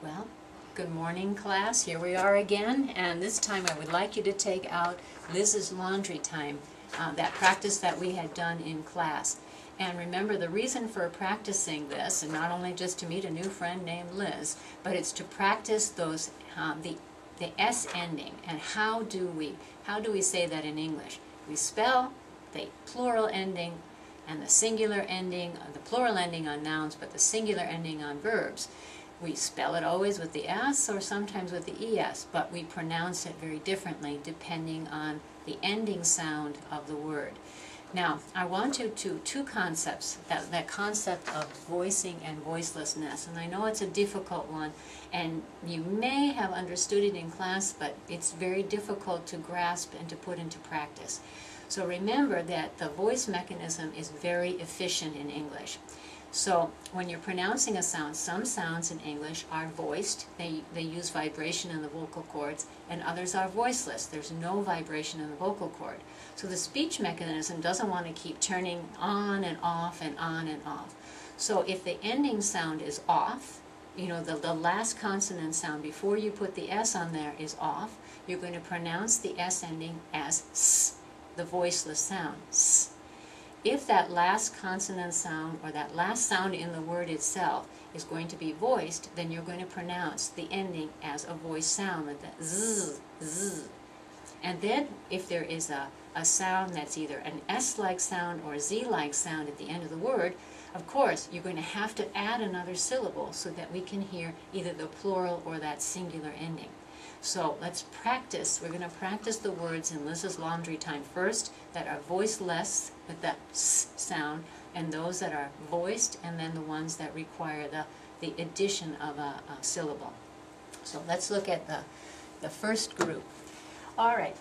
Well, good morning, class. Here we are again, and this time I would like you to take out Liz's laundry time, that practice that we had done in class. And remember, the reason for practicing this, and not only just to meet a new friend named Liz, but it's to practice those the S ending. And how do we say that in English? We spell the plural ending and the singular ending, the plural ending on nouns, but the singular ending on verbs. We spell it always with the S or sometimes with the ES, but we pronounce it very differently depending on the ending sound of the word. Now, I want you to two concepts, that concept of voicing and voicelessness, and I know it's a difficult one, and you may have understood it in class, but it's very difficult to grasp and to put into practice. So remember that the voice mechanism is very efficient in English. So when you're pronouncing a sound, some sounds in English are voiced. They use vibration in the vocal cords, and others are voiceless. There's no vibration in the vocal cord. So the speech mechanism doesn't want to keep turning on and off and on and off. So if the ending sound is off, you know, the last consonant sound before you put the S on there is off, you're going to pronounce the S ending as S, the voiceless sound, S. If that last consonant sound or that last sound in the word itself is going to be voiced, then you're going to pronounce the ending as a voiced sound, like that Z, Z. And then if there is a sound that's either an S-like sound or a Z-like sound at the end of the word, of course, you're going to have to add another syllable so that we can hear either the plural or that singular ending. So let's practice. We're going to practice the words in Liz's laundry time first that are voiceless with that S sound, and those that are voiced, and then the ones that require the addition of a syllable. So let's look at the first group. All right,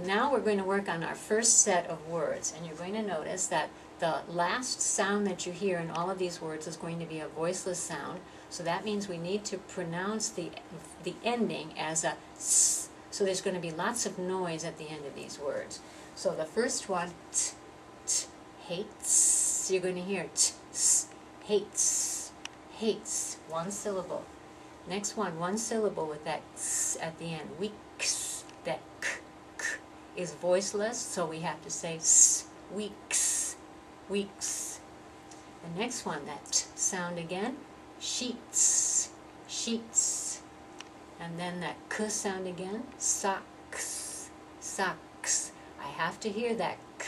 now we're going to work on our first set of words, and you're going to notice that the last sound that you hear in all of these words is going to be a voiceless sound. So that means we need to pronounce the ending as a S. So there's going to be lots of noise at the end of these words. So the first one, t, t, hates. You're going to hear t, s, hates, hates, one syllable. Next one syllable with that s at the end, weeks. That k, k is voiceless, so we have to say s, weeks, weeks. The next one, that t sound again, sheets, sheets. And then that k sound again, socks, socks. I have to hear that k,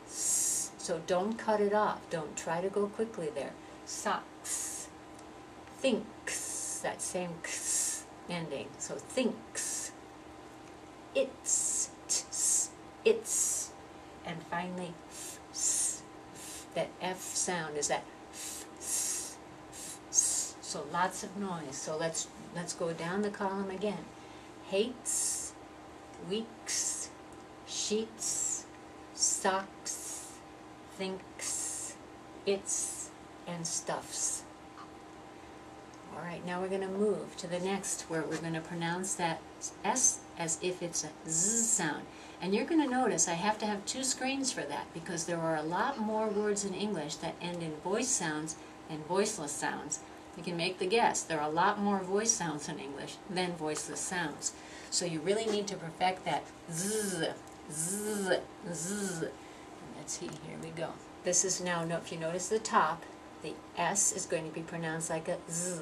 s, so don't cut it off. Don't try to go quickly there. Socks. Thinks, that same k ending, so thinks. It's, ts, it's. And finally, f, s, f, that F sound is that f, s, f, s. So lots of noise. So let's go down the column again. Hates, weeks, sheets, socks, thinks, it's, and stuffs. All right, now we're going to move to the next where we're going to pronounce that S as if it's a Z sound. And you're going to notice I have to have two screens for that because there are a lot more words in English that end in voice sounds than voiceless sounds. You can make the guess. There are a lot more voice sounds in English than voiceless sounds. So you really need to perfect that Z, Z, Z. And let's see, here we go. This is now, if you notice the top, the S is going to be pronounced like a Z.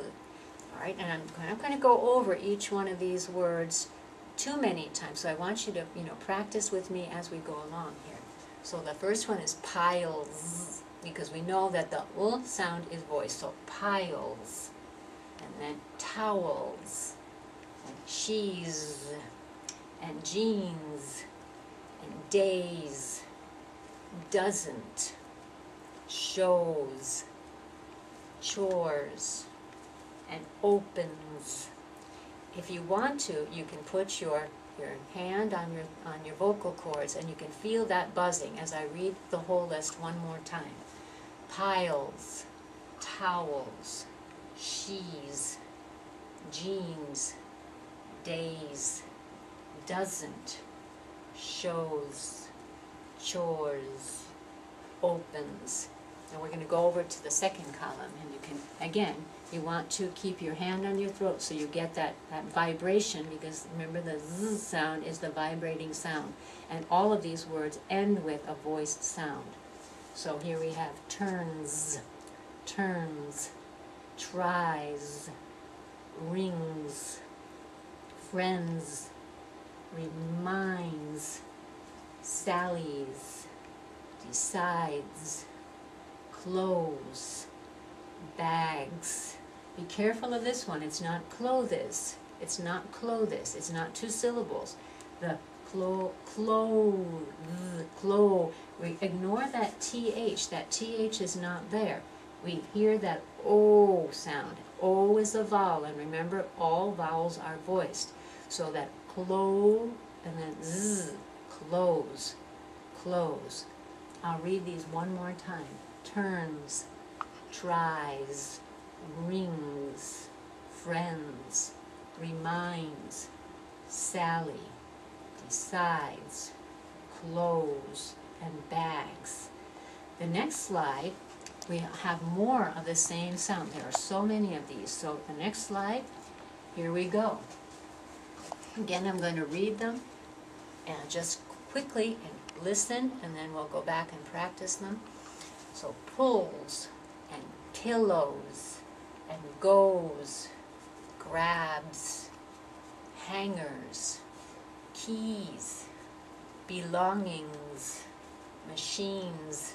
All right, and I'm going to go over each one of these words too many times, so I want you to, practice with me as we go along here. So the first one is piles, because we know that the L sound is voiced, so piles. And then towels, and cheese, and jeans, and days, doesn't, shows, chores, and opens. If you want to, you can put your hand on your vocal cords and you can feel that buzzing as I read the whole list one more time. Piles, towels, cheese, jeans, days, doesn't, shows, chores, opens, And we're going to go over to the second column, and you can, again, you want to keep your hand on your throat so you get that vibration, because remember the Z sound is the vibrating sound. And all of these words end with a voiced sound. So here we have turns, turns, tries, rings, friends, reminds, sallies, decides, clothes, bags. Be careful of this one. It's not clothes. It's not clothes. It's not two syllables. The we ignore that TH. That TH is not there. We hear that O sound. O is a vowel, and remember, all vowels are voiced. So that clo and then Z, close, close. I'll read these one more time. Turns, tries, rings, friends, reminds, Sally, decides, clothes, and bags. The next slide, we have more of the same sound. There are so many of these. So the next slide, here we go. Again, I'm going to read them and just quickly and listen, and then we'll go back and practice them. So pulls and pillows and goes, grabs, hangers, keys, belongings, machines,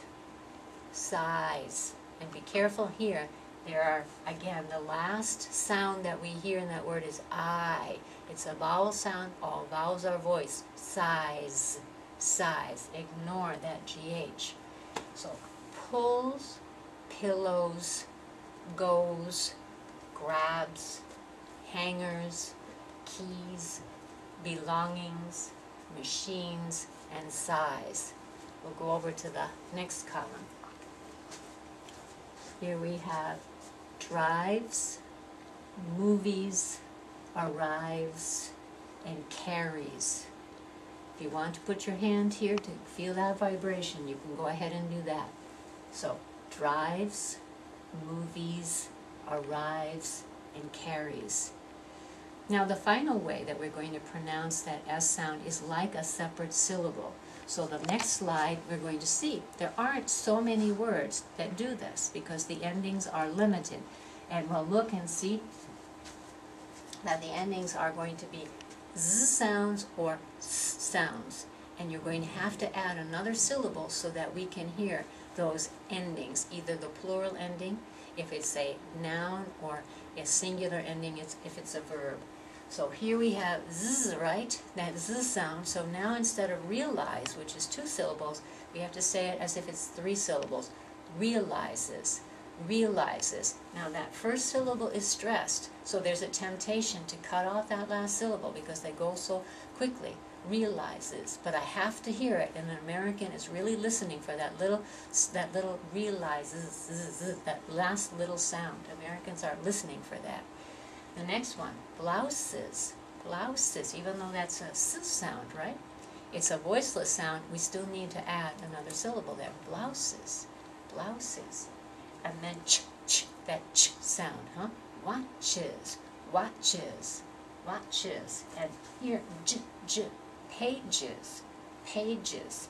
size. And be careful here, there are, again, the last sound that we hear in that word is I. It's a vowel sound, all vowels are voiced. Size, size, ignore that GH. So pulls, pillows, goes, grabs, hangers, keys, belongings, machines, and size. We'll go over to the next column. Here we have drives, movies, arrives, and carries. If you want to put your hand here to feel that vibration, you can go ahead and do that. So, drives, movies, arrives, and carries. Now the final way that we're going to pronounce that S sound is like a separate syllable. So the next slide we're going to see there aren't so many words that do this because the endings are limited. And we'll look and see that the endings are going to be Z sounds or S sounds. And you're going to have to add another syllable so that we can hear those endings, either the plural ending, if it's a noun, or a singular ending if it's a verb. So here we have Z, right? That Z sound. So now instead of realize, which is two syllables, we have to say it as if it's three syllables. Realizes, realizes. Now that first syllable is stressed, so there's a temptation to cut off that last syllable because they go so quickly. Realizes, but I have to hear it, and an American is really listening for that little realizes, that last little sound. Americans are listening for that. The next one, blouses, blouses, even though that's a S sound, right? It's a voiceless sound, we still need to add another syllable there. Blouses, blouses. And then ch, that ch sound, huh? Watches, watches, watches. And here, j, pages, pages.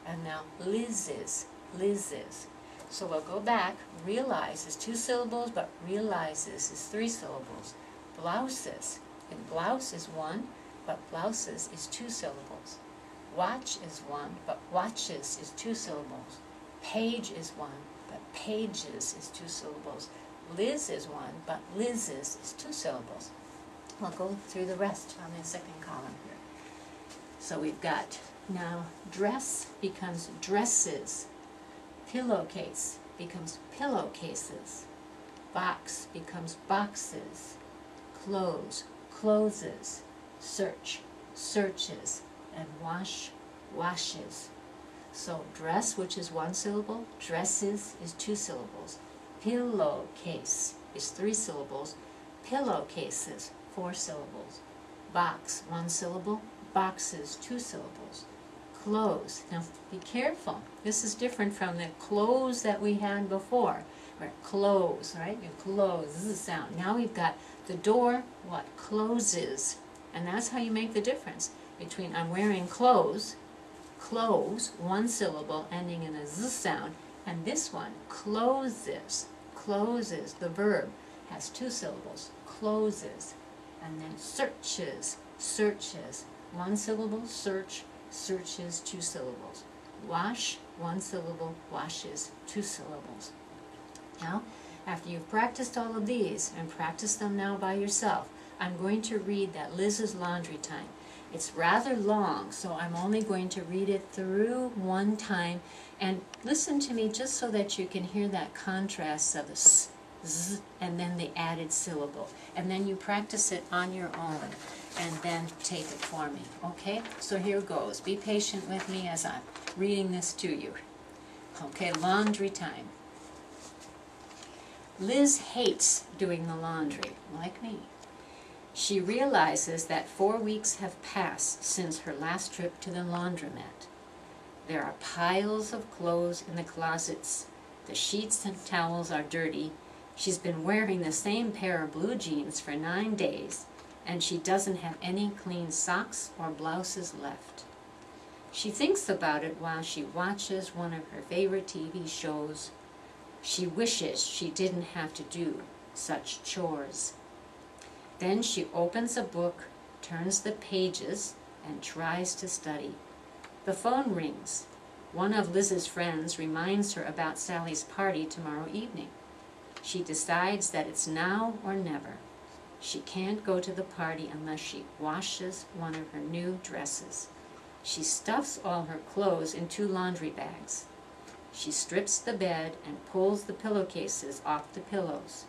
And now lizzes, lizzes. So we'll go back. Realize is two syllables, but realizes is three syllables. Blouses, and blouse is one, but blouses is two syllables. Watch is one, but watches is two syllables. Page is one, but pages is two syllables. Liz is one, but lizzes is two syllables. We'll go through the rest on the second column here. So we've got now dress becomes dresses. Pillowcase becomes pillowcases. Box becomes boxes. Close, closes. Search, searches. And wash, washes. So dress, which is one syllable, dresses is two syllables. Pillowcase is three syllables. Pillowcases, four syllables. Box, one syllable. Boxes, two syllables. close. Now be careful. This is different from the close that we had before. Where close, right? You close. This is the sound. Now we've got the door, what? Closes. And that's how you make the difference between I'm wearing clothes, close, one syllable ending in a z sound, and this one, closes. Closes, the verb, has two syllables. Closes. And then searches, searches. One syllable, search, searches, two syllables. Wash, one syllable, washes, two syllables. Now, after you've practiced all of these, and practice them now by yourself, I'm going to read that Liz's Laundry Time. It's rather long, so I'm only going to read it through one time. And listen to me just so that you can hear that contrast of the s, z, and then the added syllable. And then you practice it on your own, and then take it for me, okay? So here goes. Be patient with me as I'm reading this to you. Okay, laundry time. Liz hates doing the laundry, like me. She realizes that 4 weeks have passed since her last trip to the laundromat. There are piles of clothes in the closets. The sheets and towels are dirty. She's been wearing the same pair of blue jeans for 9 days, and she doesn't have any clean socks or blouses left. She thinks about it while she watches one of her favorite TV shows. She wishes she didn't have to do such chores. Then she opens a book, turns the pages, and tries to study. The phone rings. One of Liz's friends reminds her about Sally's party tomorrow evening. She decides that it's now or never. She can't go to the party unless she washes one of her new dresses. She stuffs all her clothes in 2 laundry bags. She strips the bed and pulls the pillowcases off the pillows.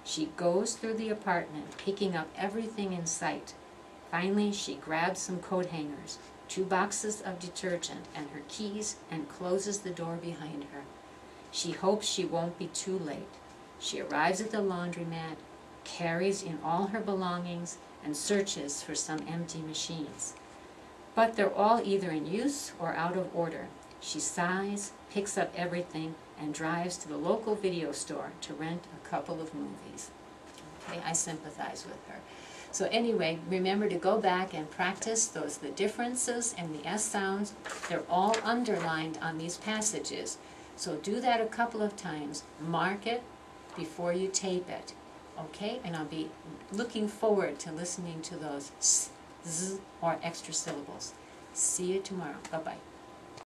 She goes through the apartment, picking up everything in sight. Finally, she grabs some coat hangers, 2 boxes of detergent, and her keys, and closes the door behind her. She hopes she won't be too late. She arrives at the laundromat, carries in all her belongings, and searches for some empty machines. But they're all either in use or out of order. She sighs, picks up everything, and drives to the local video store to rent a couple of movies. Okay, I sympathize with her. So anyway, remember to go back and practice the differences and the S sounds. They're all underlined on these passages. So do that a couple of times. Mark it before you tape it. Okay? And I'll be looking forward to listening to those s, z, or extra syllables. See you tomorrow. Bye-bye.